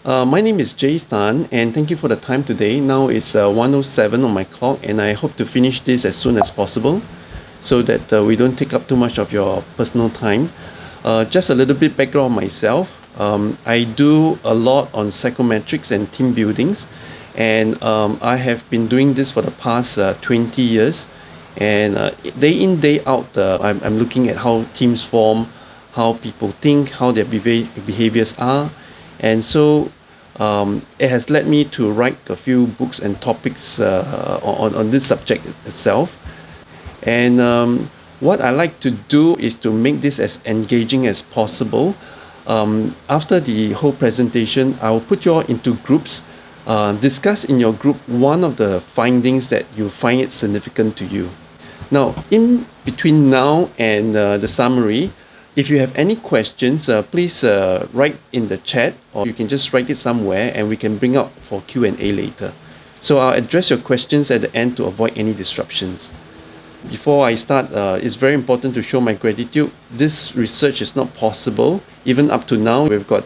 My name is Jace Tan, and thank you for the time today. Now it's 1:07 on my clock, and I hope to finish this as soon as possible so that we don't take up too much of your personal time. Just a little bit background on myself. I do a lot on psychometrics and team buildings, and I have been doing this for the past 20 years. And day in, day out, I'm looking at how teams form, how people think, how their behaviors are. And so it has led me to write a few books and topics on this subject itself. And what I like to do is to make this as engaging as possible. After the whole presentation, I will put you all into groups. Discuss in your group one of the findings that you find it significant to you. Now, in between now and the summary, if you have any questions, please write in the chat, or you can just write it somewhere and we can bring up for Q&A later. So I'll address your questions at the end to avoid any disruptions. Before I start, it's very important to show my gratitude. This research is not possible. Even up to now, we've got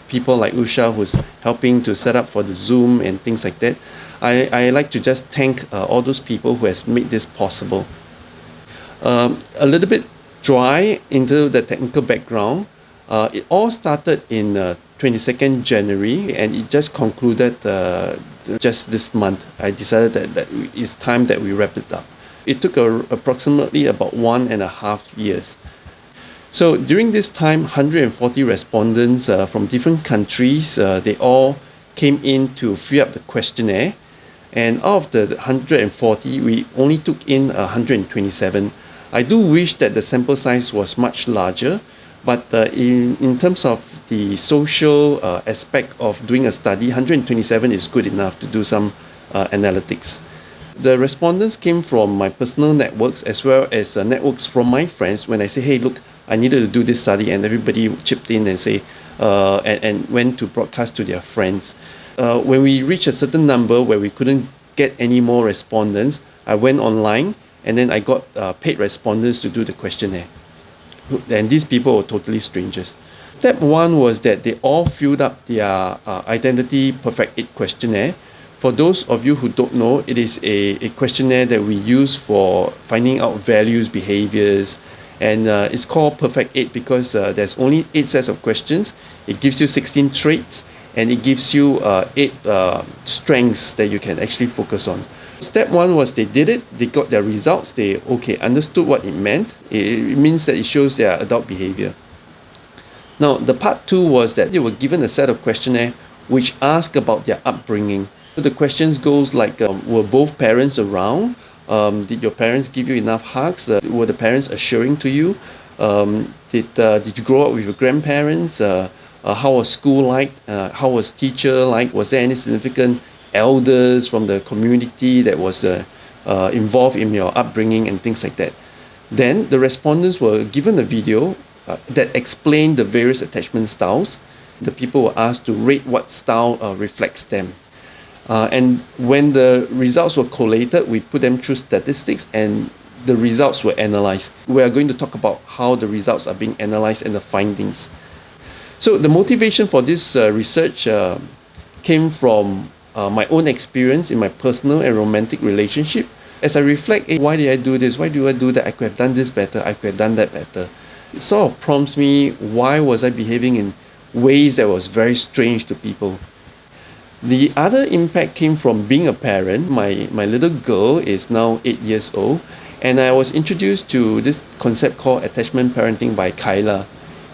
people like Usha who's helping to set up for the Zoom and things like that. I like to just thank all those people who has made this possible. A little bit dry into the technical background. It all started in 22nd January and it just concluded just this month. I decided that it's time that we wrap it up. It took approximately about 1.5 years. So during this time, 140 respondents from different countries, they all came in to fill up the questionnaire. And out of the 140, we only took in 127. I do wish that the sample size was much larger, but in terms of the social aspect of doing a study, 127 is good enough to do some analytics. The respondents came from my personal networks as well as networks from my friends. When I say, hey, look, I needed to do this study, and everybody chipped in and say, and went to broadcast to their friends. When we reached a certain number where we couldn't get any more respondents, I went online and then I got paid respondents to do the questionnaire. And these people were totally strangers. Step one was that they all filled up their Identity Perfect 8 questionnaire. For those of you who don't know, it is a questionnaire that we use for finding out values, behaviors, and it's called Perfect 8 because there's only 8 sets of questions. It gives you 16 traits and it gives you 8 strengths that you can actually focus on. Step one was they did it, they got their results, they understood what it meant. It means that it shows their adult behavior. Now, the part two was that they were given a set of questionnaire which ask about their upbringing. So the questions goes like, were both parents around? Did your parents give you enough hugs? Were the parents assuring to you? Did you grow up with your grandparents? How was school like? How was teacher like? Was there any significant elders from the community that was involved in your upbringing and things like that? Then the respondents were given a video that explained the various attachment styles. The people were asked to rate what style reflects them. And when the results were collated, we put them through statistics and the results were analyzed. We are going to talk about how the results are being analyzed and the findings. So the motivation for this research came from my own experience in my personal and romantic relationship. As I reflect, hey, why did I do this? Why do I do that? I could have done this better. I could have done that better. It sort of prompts me, why was I behaving in ways that was very strange to people? The other impact came from being a parent. My little girl is now 8 years old, and I was introduced to this concept called attachment parenting by Kyla.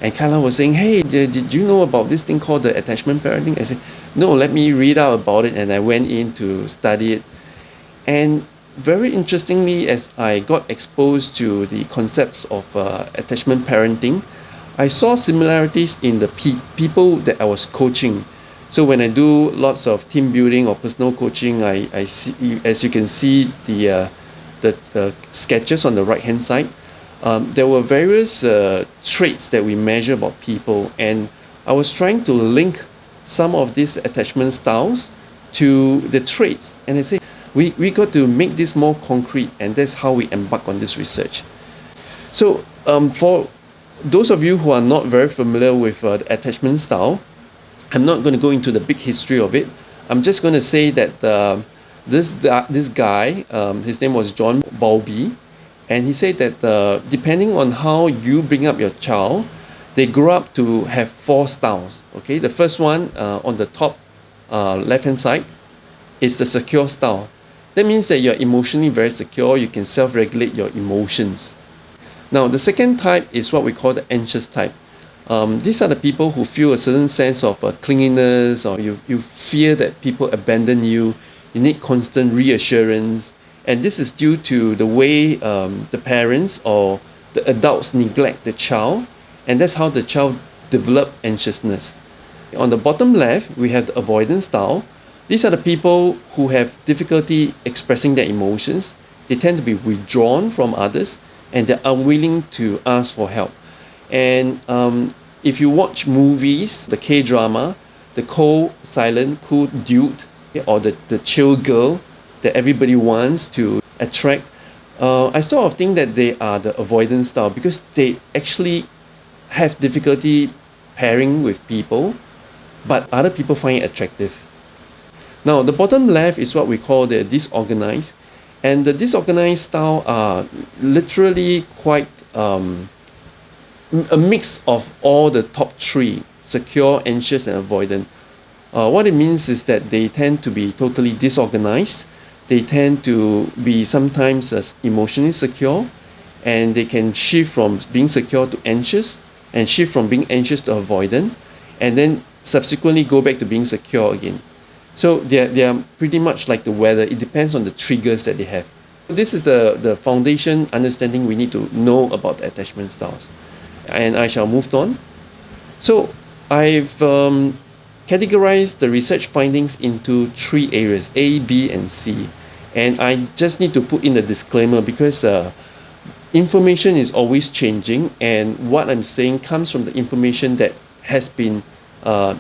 And Kyla was saying, hey, did you know about this thing called the attachment parenting? I said, no, let me read out about it. And I went in to study it. And very interestingly, as I got exposed to the concepts of attachment parenting, I saw similarities in the people that I was coaching. So when I do lots of team building or personal coaching, I see, as you can see the sketches on the right hand side, there were various traits that we measure about people, and I was trying to link some of these attachment styles to the traits, and I say we got to make this more concrete, and that's how we embark on this research. So for those of you who are not very familiar with the attachment style, I'm not going to go into the big history of it. I'm just going to say that this guy, his name was John Bowlby, and he said that depending on how you bring up your child, they grow up to have four styles. Okay, the first one on the top left hand side is the secure style. That means that you're emotionally very secure, you can self-regulate your emotions. Now, the second type is what we call the anxious type. These are the people who feel a certain sense of clinginess, or you fear that people abandon you. You need constant reassurance. And this is due to the way the parents or the adults neglect the child. And that's how the child develop anxiousness. On the bottom left, we have the avoidance style. These are the people who have difficulty expressing their emotions. They tend to be withdrawn from others, and they're unwilling to ask for help. And if you watch movies, the K-drama, the cold, silent, cool dude, or the chill girl that everybody wants to attract, I sort of think that they are the avoidance style, because they actually have difficulty pairing with people, but other people find it attractive. Now, the bottom left is what we call the disorganized. And the disorganized style are literally quite a mix of all the top three: secure, anxious, and avoidant. What it means is that they tend to be totally disorganized. They tend to be sometimes emotionally secure, and they can shift from being secure to anxious, and shift from being anxious to avoidant, and then subsequently go back to being secure again. So they are pretty much like the weather. It depends on the triggers that they have. This is the foundation understanding we need to know about the attachment styles. And I shall move on. So I've categorized the research findings into three areas: A, B, and C. And I just need to put in a disclaimer, because information is always changing, and what I'm saying comes from the information that has been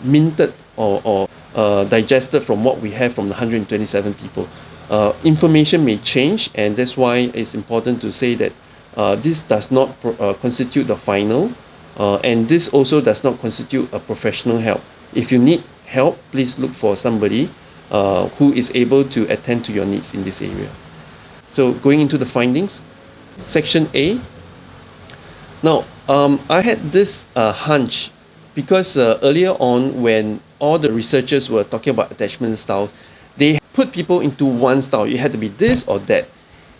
minted or digested from what we have from the 127 people. Information may change, and that's why it's important to say that this does not constitute the final, and this also does not constitute a professional help. If you need help, please look for somebody who is able to attend to your needs in this area. So going into the findings, section A. Now, I had this hunch, because earlier on, when all the researchers were talking about attachment style, they put people into one style. You had to be this or that.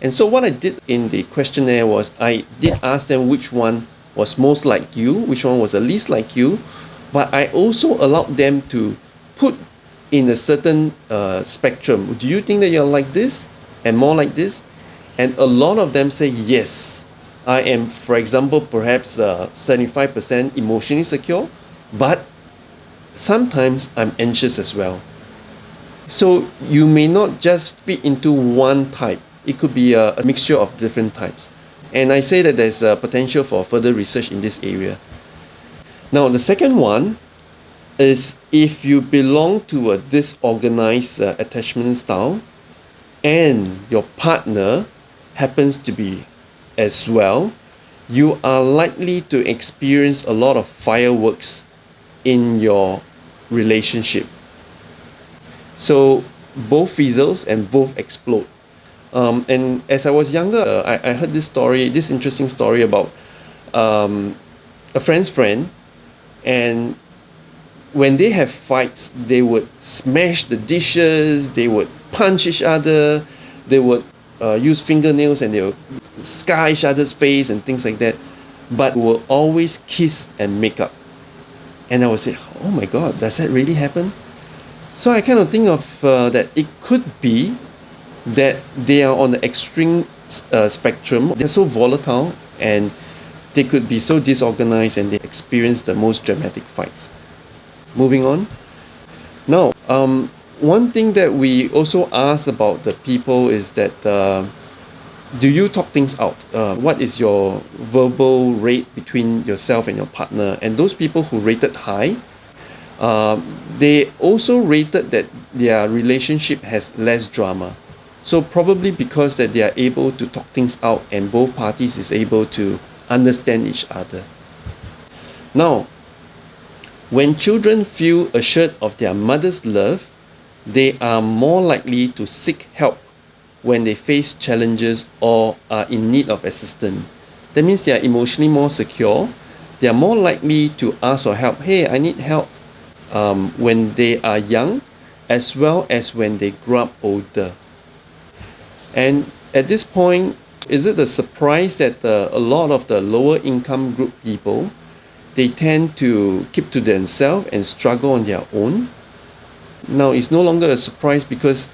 And so what I did in the questionnaire was I did ask them which one was most like you, which one was the least like you, but I also allowed them to put in a certain spectrum. Do you think that you're like this and more like this? And a lot of them say yes. I am, for example, perhaps 75% emotionally secure, but sometimes I'm anxious as well. So you may not just fit into one type. It could be a mixture of different types. And I say that there's a potential for further research in this area. Now, the second one is if you belong to a disorganized attachment style, and your partner happens to be as well, you are likely to experience a lot of fireworks in your relationship. So both fizzles and both explode. And as I was younger, I heard this interesting story about a friend's friend, and when they have fights, they would smash the dishes, they would punch each other, they would use fingernails, and they would scar each other's face and things like that, but will always kiss and make up. And I would say, oh my God, does that really happen? So I kind of think of that it could be that they are on the extreme spectrum. They're so volatile, and they could be so disorganized, and they experience the most dramatic fights. Moving on. Now, one thing that we also ask about the people is that do you talk things out? What is your verbal rate between yourself and your partner? And those people who rated high, they also rated that their relationship has less drama. So probably because that they are able to talk things out, and both parties is able to understand each other. Now, When children feel assured of their mother's love, they are more likely to seek help when they face challenges or are in need of assistance. That means they are emotionally more secure. They are more likely to ask for help. Hey, I need help, when they are young, as well as when they grow up older. And at this point, is it a surprise that a lot of the lower income group people, they tend to keep to themselves and struggle on their own? Now, it's no longer a surprise because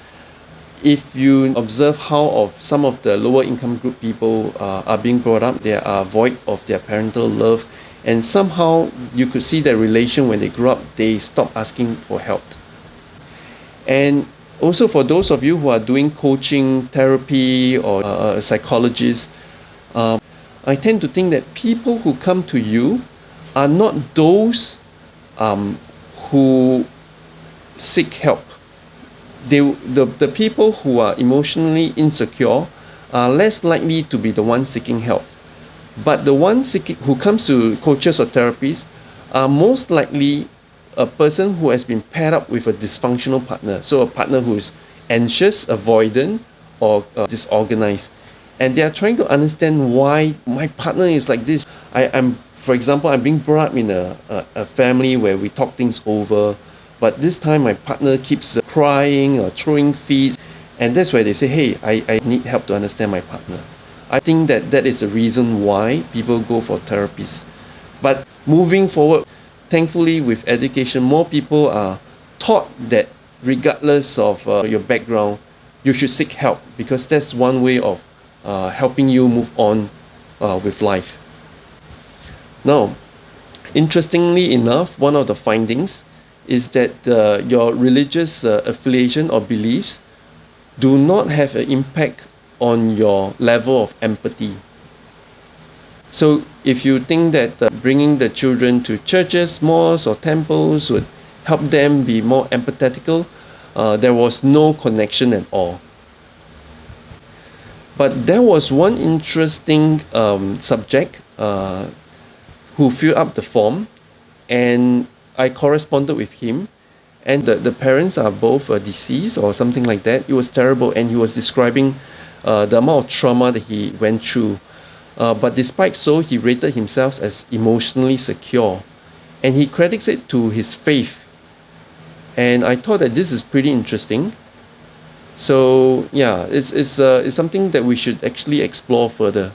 if you observe how of some of the lower income group people are being brought up, they are void of their parental love, and somehow you could see their relation when they grow up, they stop asking for help. And also for those of you who are doing coaching, therapy, or a psychologist, I tend to think that people who come to you are not those who seek help. The people who are emotionally insecure are less likely to be the ones seeking help. But the ones who comes to coaches or therapists are most likely a person who has been paired up with a dysfunctional partner. So a partner who is anxious, avoidant, or disorganized. And they are trying to understand why my partner is like this. For example, I'm being brought up in a family where we talk things over. But this time my partner keeps crying or throwing fits. And that's where they say, hey, I need help to understand my partner. I think that is the reason why people go for therapists. But moving forward, thankfully with education, more people are taught that regardless of your background, you should seek help, because that's one way of helping you move on with life. Now, interestingly enough, one of the findings is that your religious affiliation or beliefs do not have an impact on your level of empathy. So if you think that bringing the children to churches, mosques, or temples would help them be more empathetical, there was no connection at all. But there was one interesting subject who filled up the form, and I corresponded with him, and the parents are both deceased or something like that. It was terrible, and he was describing the amount of trauma that he went through. But despite so, he rated himself as emotionally secure, and he credits it to his faith. And I thought that this is pretty interesting. So yeah, it's something that we should actually explore further.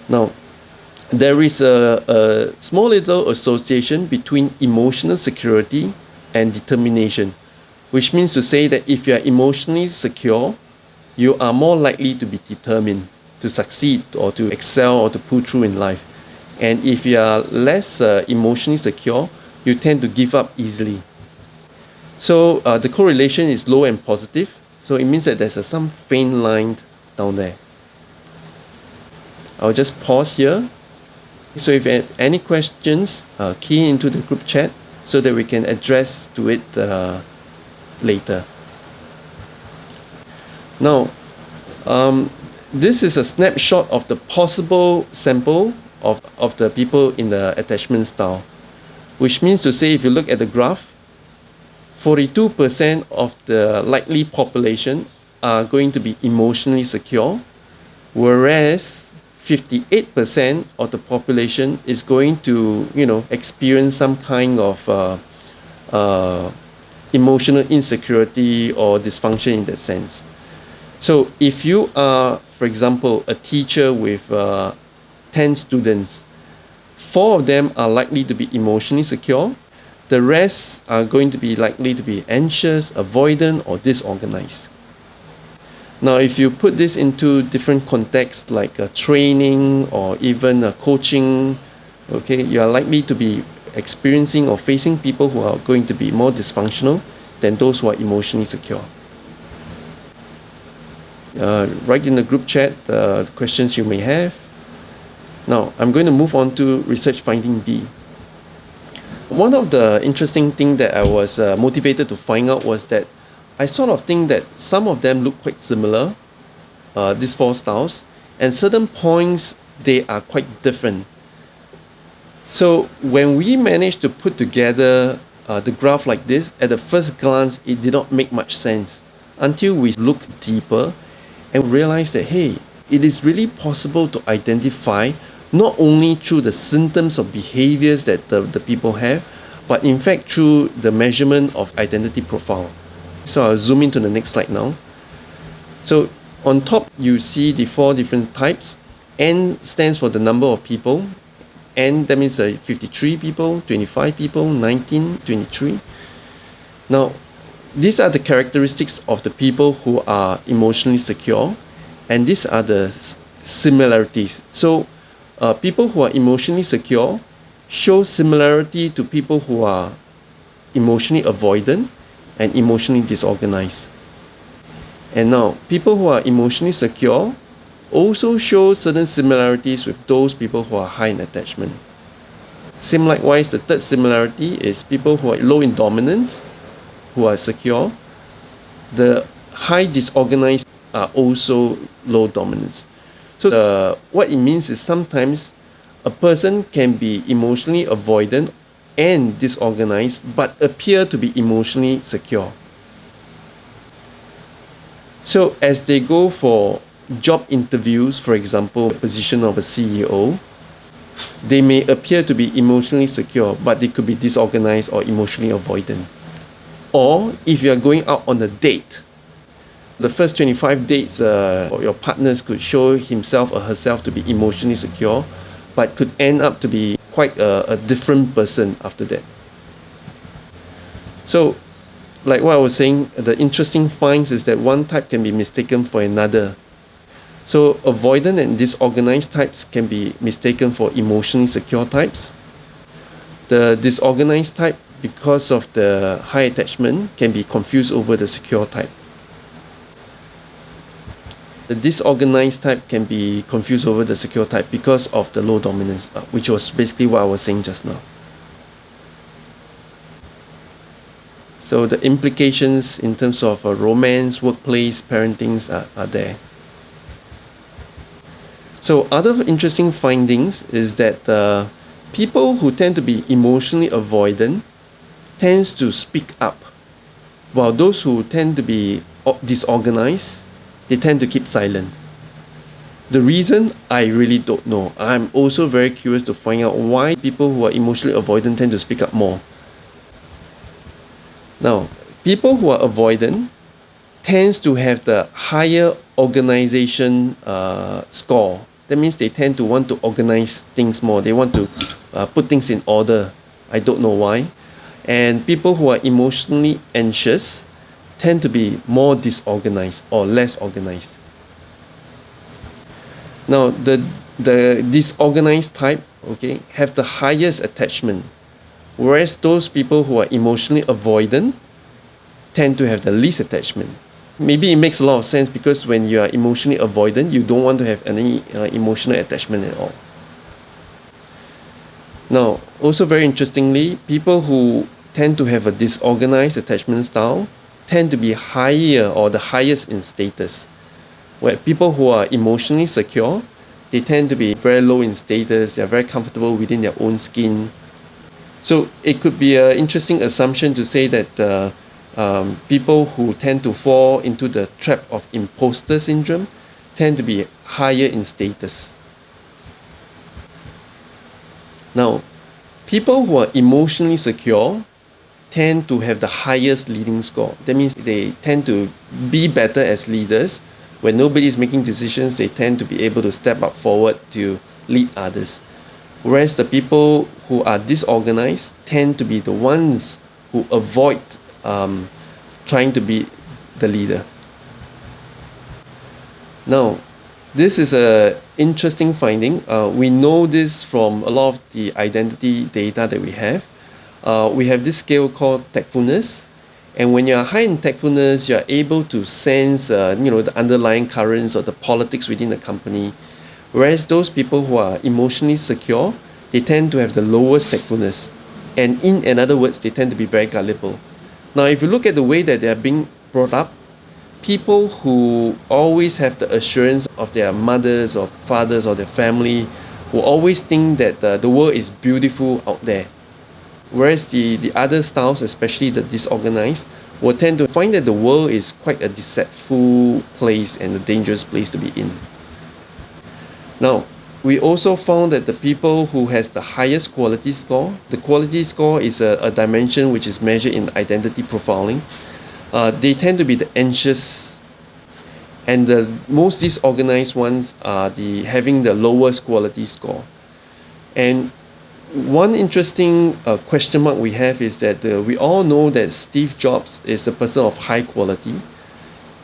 Now, there is a small little association between emotional security and determination, which means to say that if you are emotionally secure, you are more likely to be determined to succeed or to excel or to pull through in life. And if you are less emotionally secure, you tend to give up easily. So the correlation is low and positive. So it means that there's some faint line down there. I'll just pause here. So if you have any questions, key into the group chat so that we can address to it later. Now, this is a snapshot of the possible sample of the people in the attachment style, which means to say if you look at the graph, 42% of the likely population are going to be emotionally secure, whereas 58% of the population is going to, experience some kind of emotional insecurity or dysfunction in that sense. So if you are, for example, a teacher with 10 students, 4 of them are likely to be emotionally secure. The rest are going to be likely to be anxious, avoidant, or disorganized. Now, if you put this into different contexts like training or even coaching, okay, you are likely to be experiencing or facing people who are going to be more dysfunctional than those who are emotionally secure. Write in the group chat the questions you may have. Now, I'm going to move on to research finding B. One of the interesting things that I was motivated to find out was that I sort of think that some of them look quite similar, these 4 styles, and certain points they are quite different. So when we managed to put together the graph like this, at the first glance, it did not make much sense until we look deeper and realize that, hey, it is really possible to identify not only through the symptoms of behaviors that the people have, but in fact through the measurement of identity profile. So I'll zoom into the next slide now. So on top, you see the 4 different types. N stands for the number of people. N, that means 53 people, 25 people, 19, 23. Now, these are the characteristics of the people who are emotionally secure, and these are the similarities. So, people who are emotionally secure show similarity to people who are emotionally avoidant and emotionally disorganized. And now, people who are emotionally secure also show certain similarities with those people who are high in attachment. Same likewise, the third similarity is people who are low in dominance, who are secure. The high disorganized are also low dominance. So what it means is sometimes a person can be emotionally avoidant and disorganized but appear to be emotionally secure. So as they go for job interviews, for example, the position of a CEO, they may appear to be emotionally secure, but they could be disorganized or emotionally avoidant. Or if you are going out on a date, the first 25 dates, your partners could show himself or herself to be emotionally secure, but could end up to be quite a different person after that. So, like what I was saying, the interesting finds is that one type can be mistaken for another. So avoidant and disorganized types can be mistaken for emotionally secure types. The disorganized type, because of the high attachment, can be confused over the secure type. The disorganized type can be confused over the secure type because of the low dominance, which was basically what I was saying just now. So the implications in terms of romance, workplace, parenting are there. So other interesting findings is that people who tend to be emotionally avoidant tends to speak up, while those who tend to be disorganized, they tend to keep silent. The reason, I really don't know. I'm also very curious to find out why people who are emotionally avoidant tend to speak up more. Now, people who are avoidant tends to have the higher organization score. That means they tend to want to organize things more. They want to put things in order. I don't know why. And people who are emotionally anxious tend to be more disorganized or less organized. Now, the disorganized type, okay, have the highest attachment, whereas those people who are emotionally avoidant tend to have the least attachment. Maybe it makes a lot of sense because when you are emotionally avoidant, you don't want to have any emotional attachment at all. Now, also very interestingly, people who tend to have a disorganized attachment style tend to be higher or the highest in status. Where people who are emotionally secure, they tend to be very low in status, they are very comfortable within their own skin. So it could be an interesting assumption to say that people who tend to fall into the trap of imposter syndrome tend to be higher in status. Now, people who are emotionally secure tend to have the highest leading score. That means they tend to be better as leaders. When nobody is making decisions, they tend to be able to step up forward to lead others. Whereas the people who are disorganized tend to be the ones who avoid trying to be the leader. Now, this is an interesting finding. We know this from a lot of the identity data that we have. We have this scale called tactfulness. And when you're high in tactfulness, you're able to sense the underlying currents or the politics within the company. Whereas those people who are emotionally secure, they tend to have the lowest tactfulness. And in other words, they tend to be very gullible. Now, if you look at the way that they are being brought up, people who always have the assurance of their mothers or fathers or their family will always think that the world is beautiful out there. Whereas the other styles, especially the disorganized, will tend to find that the world is quite a deceitful place and a dangerous place to be in. Now, we also found that the people who has the highest quality score, the quality score is a dimension which is measured in identity profiling. They tend to be the anxious, and the most disorganized ones are having the lowest quality score. And one interesting question mark we have is that we all know that Steve Jobs is a person of high quality.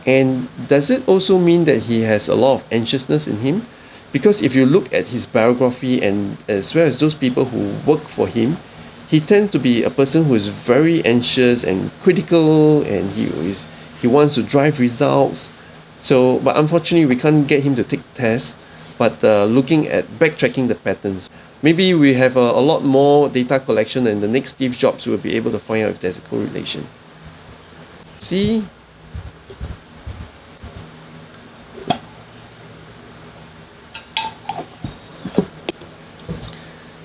And does it also mean that he has a lot of anxiousness in him? Because if you look at his biography and as well as those people who work for him, he tends to be a person who is very anxious and critical, and he wants to drive results. So, but unfortunately, we can't get him to take tests. But looking at backtracking the patterns, maybe we have a lot more data collection, and the next Steve Jobs will be able to find out if there's a correlation. See?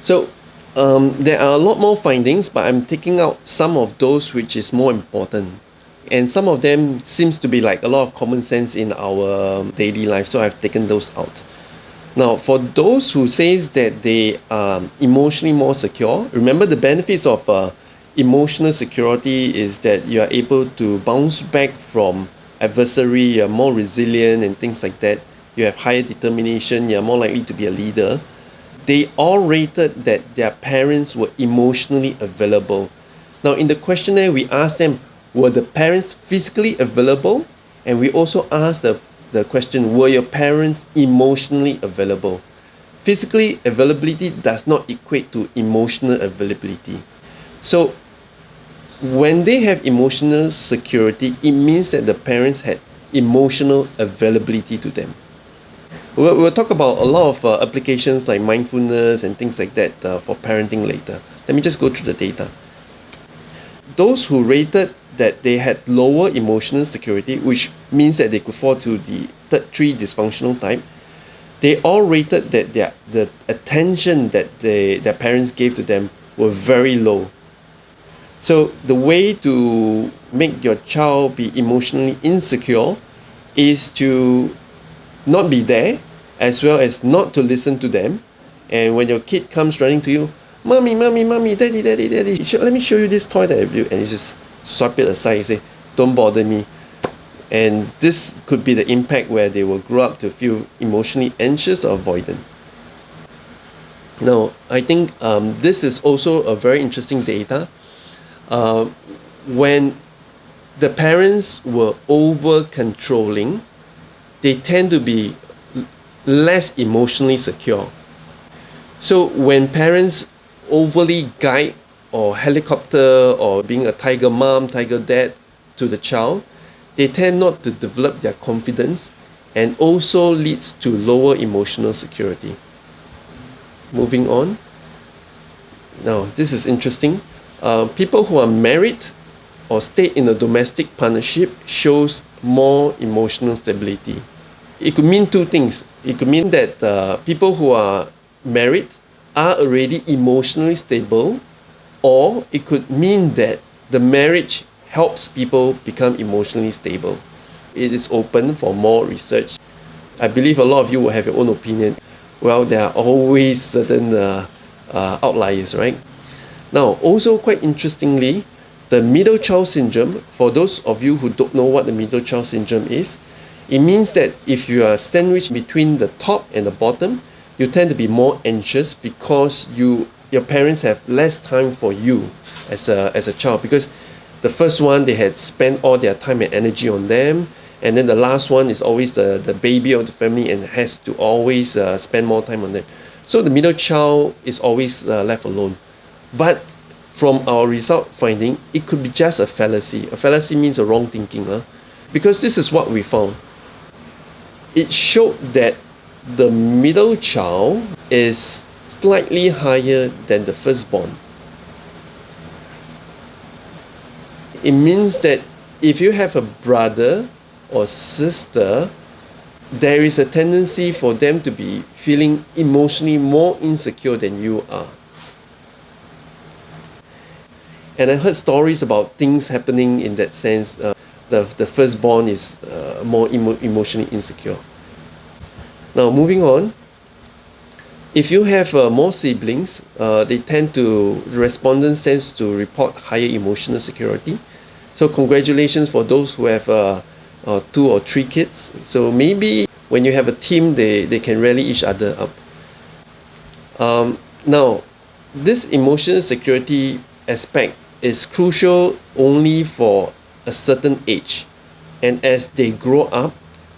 So there are a lot more findings, but I'm taking out some of those which is more important. And some of them seems to be like a lot of common sense in our daily life, so I've taken those out. Now, for those who says that they are emotionally more secure, remember the benefits of emotional security is that you are able to bounce back from adversary, you're more resilient and things like that. You have higher determination, you're more likely to be a leader. They all rated that their parents were emotionally available. Now, in the questionnaire, we asked them, were the parents physically available? And we also asked the question, were your parents emotionally available? Physically availability does not equate to emotional availability. So when they have emotional security, it means that the parents had emotional availability to them. We'll talk about a lot of applications like mindfulness and things like that for parenting later. Let me just go through the data. Those who rated that they had lower emotional security, which means that they could fall to the third 3 dysfunctional type, they all rated that the attention that their parents gave to them were very low. So the way to make your child be emotionally insecure is to not be there, as well as not to listen to them. And when your kid comes running to you, mommy, mommy, mommy, daddy, daddy, daddy, let me show you this toy that I built, and you just swipe it aside and say, don't bother me. And this could be the impact where they will grow up to feel emotionally anxious or avoidant. Now, I think this is also a very interesting data. When the parents were over controlling, they tend to be less emotionally secure. So when parents overly guide or helicopter or being a tiger mom, tiger dad to the child, they tend not to develop their confidence, and also leads to lower emotional security. Moving on. Now, this is interesting. People who are married or stay in a domestic partnership shows more emotional stability. It could mean 2 things. It could mean that people who are married are already emotionally stable, or it could mean that the marriage helps people become emotionally stable. It is open for more research. I believe a lot of you will have your own opinion. Well, there are always certain outliers, right? Now, also quite interestingly, the middle child syndrome, for those of you who don't know what the middle child syndrome is, it means that if you are sandwiched between the top and the bottom, you tend to be more anxious because your parents have less time for you as a child, because the first one, they had spent all their time and energy on them, and then the last one is always the baby of the family and has to always spend more time on them. So the middle child is always left alone. But from our result finding, it could be just a fallacy. A fallacy means a wrong thinking, because this is what we found. It showed that the middle child is slightly higher than the firstborn. It means that if you have a brother or sister, there is a tendency for them to be feeling emotionally more insecure than you are. And I heard stories about things happening in that sense. The firstborn is more emotionally insecure. Now, moving on, if you have more siblings, they tend to, the respondents tends to report higher emotional security. So congratulations for those who have 2 or 3 kids. So maybe when you have a team, they can rally each other up. Now, this emotional security aspect is crucial only for a certain age. And as they grow up,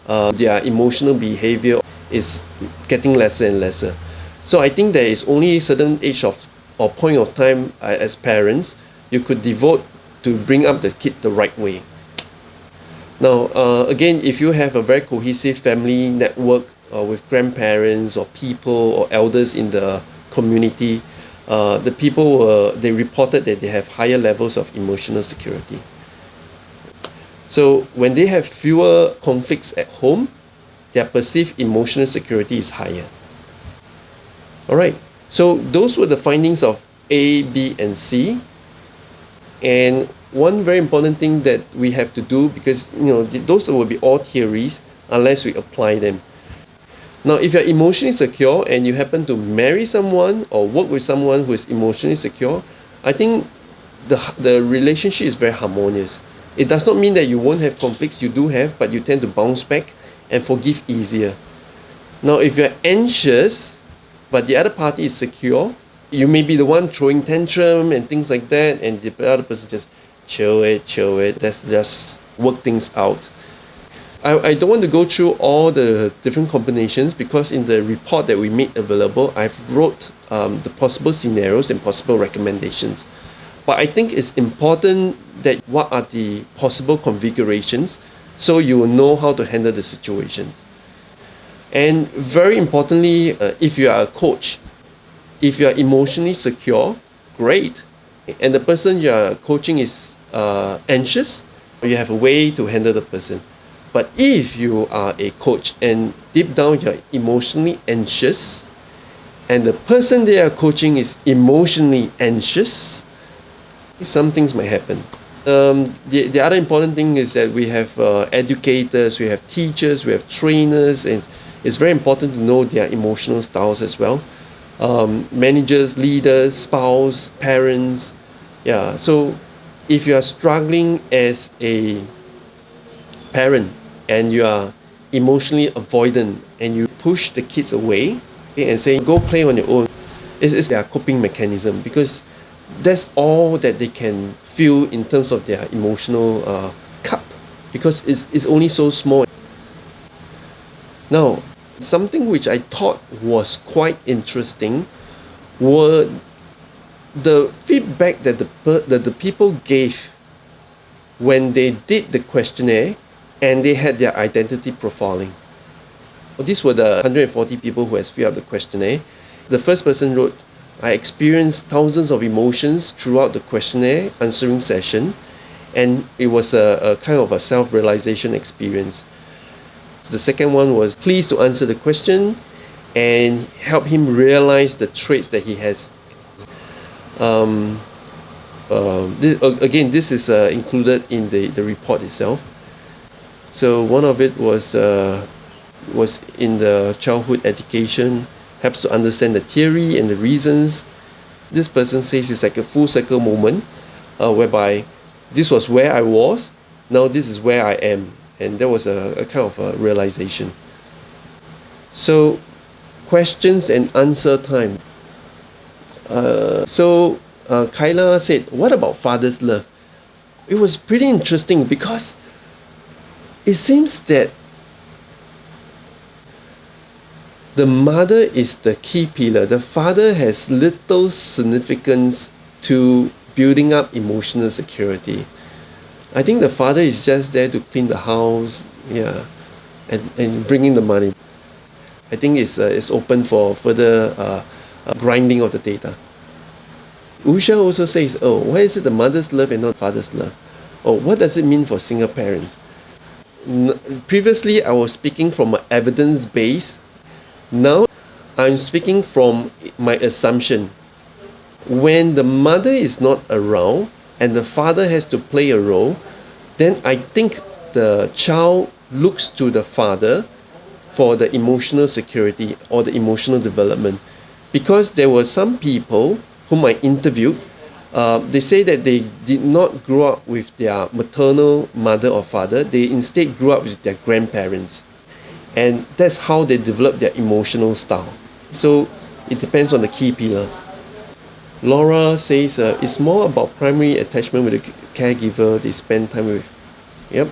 their emotional behavior is getting lesser and lesser. So I think there is only a certain age of or point of time as parents you could devote to bring up the kid the right way. Now, again, if you have a very cohesive family network with grandparents or people or elders in the community, the people they reported that they have higher levels of emotional security. So when they have fewer conflicts at home, their perceived emotional security is higher. All right. So those were the findings of A, B, and C. And one very important thing that we have to do, because those will be all theories unless we apply them. Now, if you're emotionally secure and you happen to marry someone or work with someone who is emotionally secure, I think the relationship is very harmonious. It does not mean that you won't have conflicts. You do have, but you tend to bounce back and forgive easier. Now, if you're anxious, but the other party is secure, you may be the one throwing tantrum and things like that, and the other person just chill it, let's just work things out. I don't want to go through all the different combinations, because in the report that we made available, I've wrote the possible scenarios and possible recommendations. But I think it's important that what are the possible configurations, so you will know how to handle the situation. And very importantly, if you are a coach, if you are emotionally secure, great. And the person you are coaching is anxious, you have a way to handle the person. But if you are a coach and deep down you're emotionally anxious, and the person they are coaching is emotionally anxious, some things might happen. The other important thing is that we have educators, we have teachers, we have trainers, and it's very important to know their emotional styles as well. Managers, leaders, spouse, parents. Yeah, so if you are struggling as a parent and you are emotionally avoidant and you push the kids away and say, go play on your own, it's their coping mechanism, because that's all that they can feel in terms of their emotional cup, because it's only so small. Now, something which I thought was quite interesting were the feedback that the people gave when they did the questionnaire and they had their identity profiling. These were the 140 people who has filled out the questionnaire. The first person wrote, I experienced thousands of emotions throughout the questionnaire answering session, and it was a kind of a self-realization experience. The second one was pleased to answer the question and help him realize the traits that he has. This is included in the report itself. So one of it was in the childhood education, helps to understand the theory and the reasons. This person says it's like a full circle moment, whereby this was where I was, now this is where I am. And there was a kind of a realization. So, questions and answer time. Kyla said, what about father's love? It was pretty interesting, because it seems that the mother is the key pillar. The father has little significance to building up emotional security. I think the father is just there to clean the house, yeah, and bring in the money. I think it's open for further grinding of the data. Usha also says, oh, why is it the mother's love and not father's love? Oh, what does it mean for single parents? Previously, I was speaking from an evidence base. Now, I'm speaking from my assumption. When the mother is not around and the father has to play a role, then I think the child looks to the father for the emotional security or the emotional development. Because there were some people whom I interviewed, they say that they did not grow up with their maternal mother or father, they instead grew up with their grandparents. And that's how they develop their emotional style. So it depends on the key pillar. Laura says it's more about primary attachment with the caregiver they spend time with. Yep.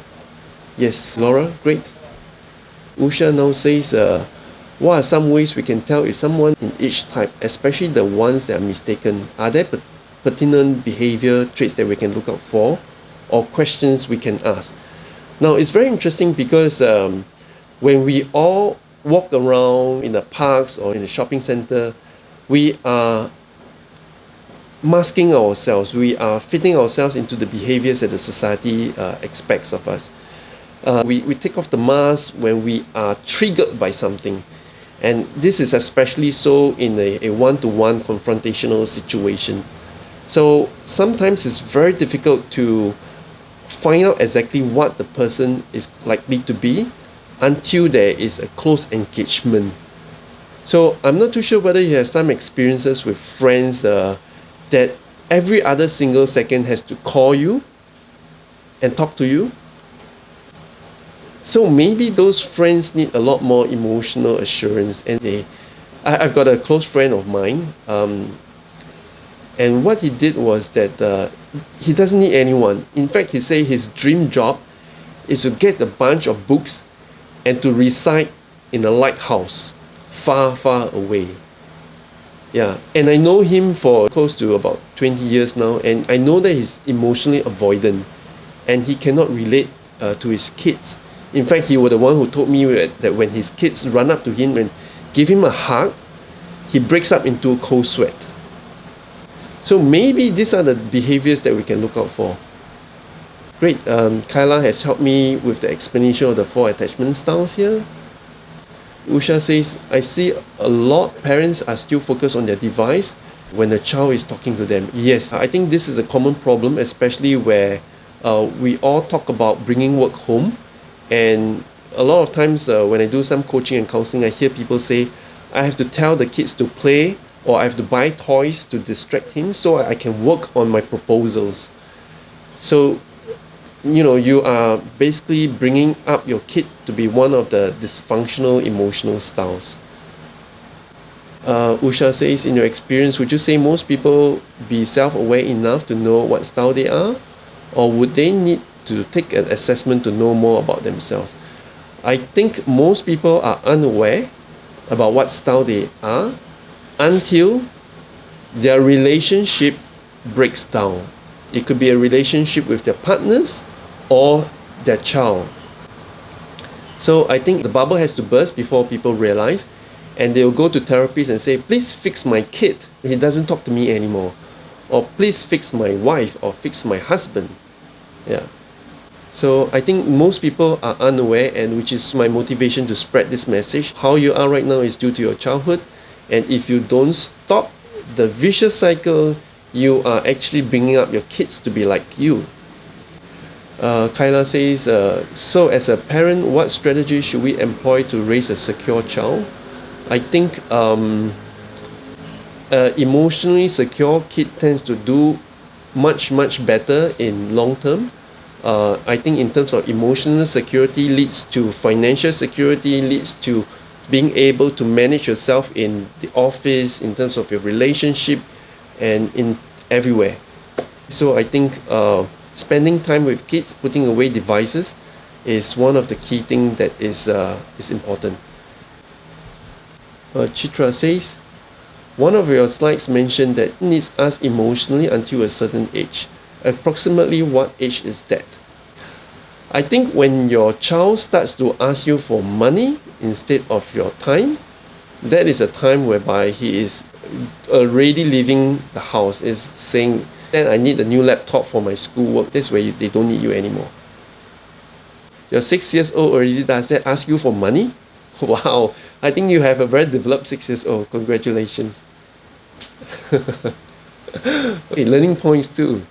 Yes, Laura, great. Usha now says, what are some ways we can tell if someone in each type, especially the ones that are mistaken? Are there pertinent behavior traits that we can look out for or questions we can ask? Now, it's very interesting because when we all walk around in the parks or in the shopping center, we are masking ourselves. We are fitting ourselves into the behaviors that the society expects of us. We take off the mask when we are triggered by something. And this is especially so in a one-to-one confrontational situation. So sometimes it's very difficult to find out exactly what the person is likely to be until there is a close engagement. So I'm not too sure whether you have some experiences with friends that every other single second has to call you and talk to you. So maybe those friends need a lot more emotional assurance. And I've got a close friend of mine, and what he did was that he doesn't need anyone. In fact, he said his dream job is to get a bunch of books and to reside in a lighthouse far, far away. Yeah, and I know him for close to about 20 years now, and I know that he's emotionally avoidant and he cannot relate to his kids. In fact, he was the one who told me that when his kids run up to him and give him a hug, he breaks up into a cold sweat. So maybe these are the behaviors that we can look out for. Great, Kyla has helped me with the explanation of the 4 attachment styles here. Usha says, I see a lot of parents are still focused on their device when the child is talking to them. Yes, I think this is a common problem, especially where we all talk about bringing work home. And a lot of times when I do some coaching and counseling, I hear people say, I have to tell the kids to play or I have to buy toys to distract him so I can work on my proposals. So, you are basically bringing up your kid to be one of the dysfunctional emotional styles. Usha says, in your experience, would you say most people be self-aware enough to know what style they are? Or would they need to take an assessment to know more about themselves? I think most people are unaware about what style they are until their relationship breaks down. It could be a relationship with their partners or their child. So I think the bubble has to burst before people realize, and they'll go to therapists and say, please fix my kid, he doesn't talk to me anymore, or please fix my wife or fix my husband. Yeah. So I think most people are unaware, and which is my motivation to spread this message. How you are right now is due to your childhood, and if you don't stop the vicious cycle, you are actually bringing up your kids to be like you. Kyla says, so as a parent, what strategy should we employ to raise a secure child? I think emotionally secure kid tends to do much better in long term. I think in terms of emotional security leads to financial security, leads to being able to manage yourself in the office, in terms of your relationship, and in everywhere. So I think spending time with kids, putting away devices, is one of the key things that is important. Chitra says, one of your slides mentioned that needs us emotionally until a certain age. Approximately what age is that? I think when your child starts to ask you for money instead of your time, that is a time whereby he is already leaving the house, is saying, then I need a new laptop for my schoolwork. That's where they don't need you anymore. Your 6 years old already does that, ask you for money? Wow, I think you have a very developed 6 years old. Congratulations. Okay, learning points too.